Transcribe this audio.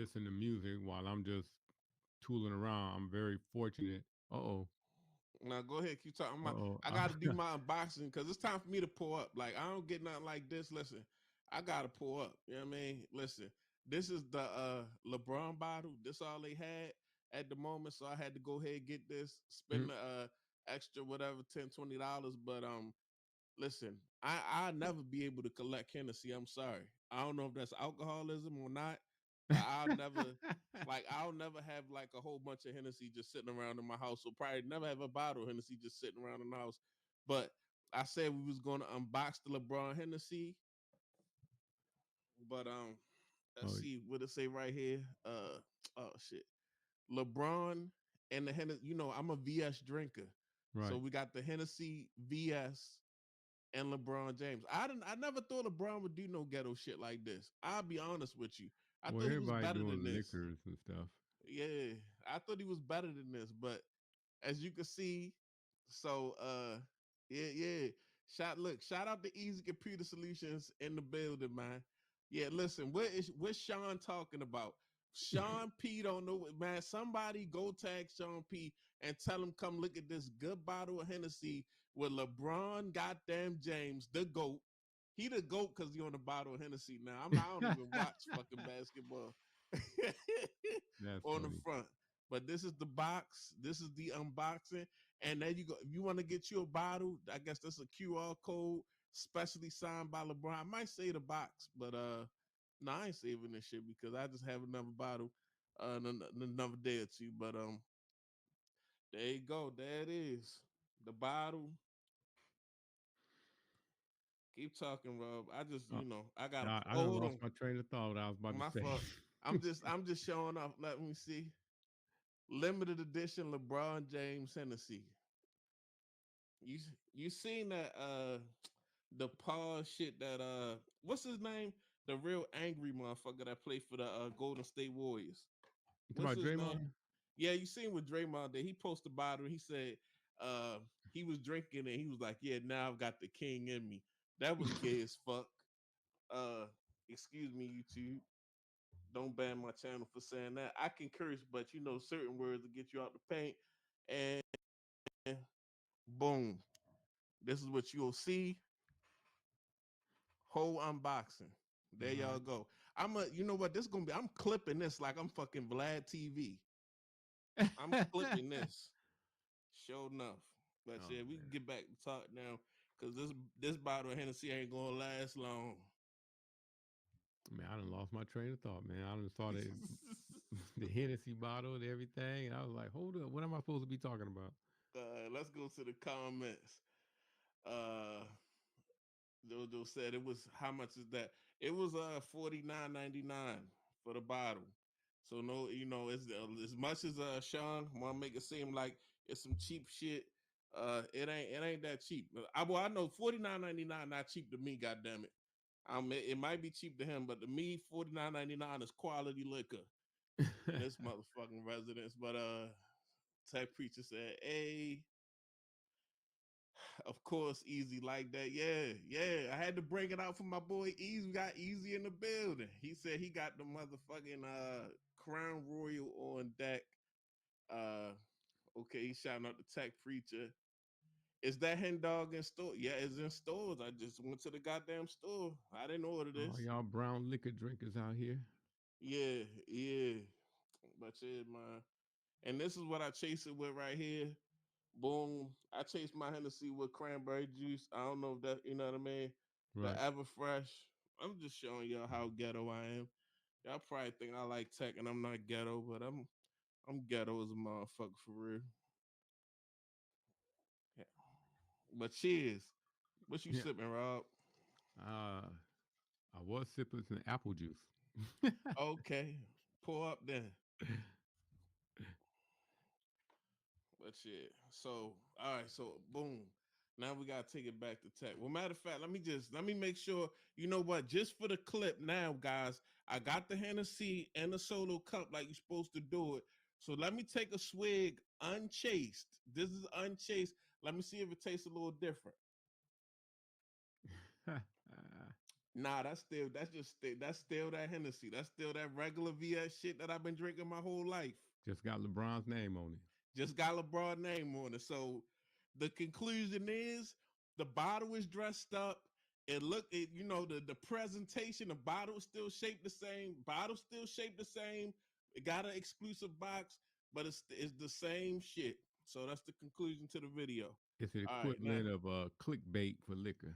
listen to music while I'm just tooling around. I'm very fortunate. Uh-oh. Now go ahead, keep talking. Uh-oh. I got to do my unboxing because it's time for me to pull up. Like I don't get nothing like this. Listen, I got to pull up. You know what I mean? Listen, this is the LeBron bottle. This all they had at the moment, so I had to go ahead and get this. Spend the extra whatever $10-20. But listen, I'll never be able to collect Hennessy. I'm sorry. I don't know if that's alcoholism or not, but I'll never have like a whole bunch of Hennessy just sitting around in my house. So probably never have a bottle of Hennessy just sitting around in the house. But I said we was gonna unbox the LeBron Hennessy. But let's Oh, see what it say right here. Oh shit. LeBron and the Hennessy, I'm a VS drinker. So right. we got the Hennessy VS and LeBron James. I never thought LeBron would do no ghetto shit like this. I'll be honest with you. I Well, thought he was everybody better than doing this. liquors and stuff. Yeah, I thought he was better than this, but as you can see, so yeah. Shout out to Easy Computer Solutions in the building, man. Yeah, listen, what's Sean talking about? Sean P don't know what, man. Somebody go tag Sean P and tell him come look at this good bottle of Hennessy with LeBron goddamn James, the GOAT. He the GOAT because he on the bottle of Hennessy now. I don't even watch fucking basketball. That's On the funny. front. But this is the box. This is the unboxing. And then you go, if you want to get you a bottle, I guess that's a QR code, specially signed by LeBron. I might say the box, but no, I ain't saving this shit because I just have another bottle another day or two. But there you go. There it is. The bottle. Keep talking, Rob. I just, Uh, I got to, I oh, done hold lost on. my train of thought. What I was about to My say. fault. I'm just showing off. Let me see. Limited edition LeBron James Hennessy. You you seen that the Paul shit that what's his name? The real angry motherfucker that played for the Golden State Warriors. You talking What's about his name? Draymond? Yeah, you seen with Draymond that he posted about it. He said uh he was drinking and he was like, yeah, now I've got the king in me. That was gay as fuck. Uh excuse me, YouTube. Don't ban my channel for saying that. I can curse, but certain words will get you out the paint. And boom. This is what you'll see. Whole unboxing. There All y'all go. You know what? This gonna be. I'm clipping this like I'm fucking Vlad TV. right. I'm clipping this. Sure enough. But Oh yeah, we can man. get back to talk now because this bottle of Hennessy ain't gonna last long. Man, I done lost my train of thought, man. I done saw the Hennessy bottle and everything, and I was like, hold up, what am I supposed to be talking about? Let's go to the comments. Uh, Jojo said it was how much is that? It was $49.99 for the bottle. So no, it's as much as Sean want to make it seem like it's some cheap shit. It ain't that cheap. I know $49.99 not cheap to me. God damn it. It might be cheap to him, but to me, $49.99 is quality liquor in this motherfucking residence. But Tech Preacher said, "Hey, of course, Easy like that. Yeah. I had to bring it out for my boy Easy. We got Easy in the building. He said he got the motherfucking Crown Royal on deck. Uh okay, he's shouting out the Tech Preacher. Is that hen dog in store? Yeah, it's in stores. I just went to the goddamn store. I didn't order this. Oh, y'all brown liquor drinkers out here. Yeah. But yeah, man. And this is what I chase it with right here. Boom. I chase my Hennessy with cranberry juice. I don't know if that, you know what I mean? The Right. Everfresh. I'm just showing y'all how ghetto I am. Y'all probably think I like tech and I'm not ghetto, but I'm ghetto as a motherfucker for real. Yeah. But cheers. What you Yeah. sipping, Rob? Uh, I was sipping some apple juice. Okay. Pour up then. But shit. So, all right. So, boom. Now we gotta take it back to tech. Well, matter of fact, let me make sure. You know what? Just for the clip now, guys. I got the Hennessy and the solo cup like you're supposed to do it. So let me take a swig unchased. This is unchased. Let me see if it tastes a little different. Nah, that's still that Hennessy. That's still that regular VS shit that I've been drinking my whole life. Just got LeBron's name on it. Just got LeBron name on it. So the conclusion is the bottle is dressed up. The presentation, the bottle is still shaped the same. Bottle still shaped the same. It got an exclusive box, but it's the same shit. So that's the conclusion to the video. It's the All right, now equivalent of clickbait for liquor.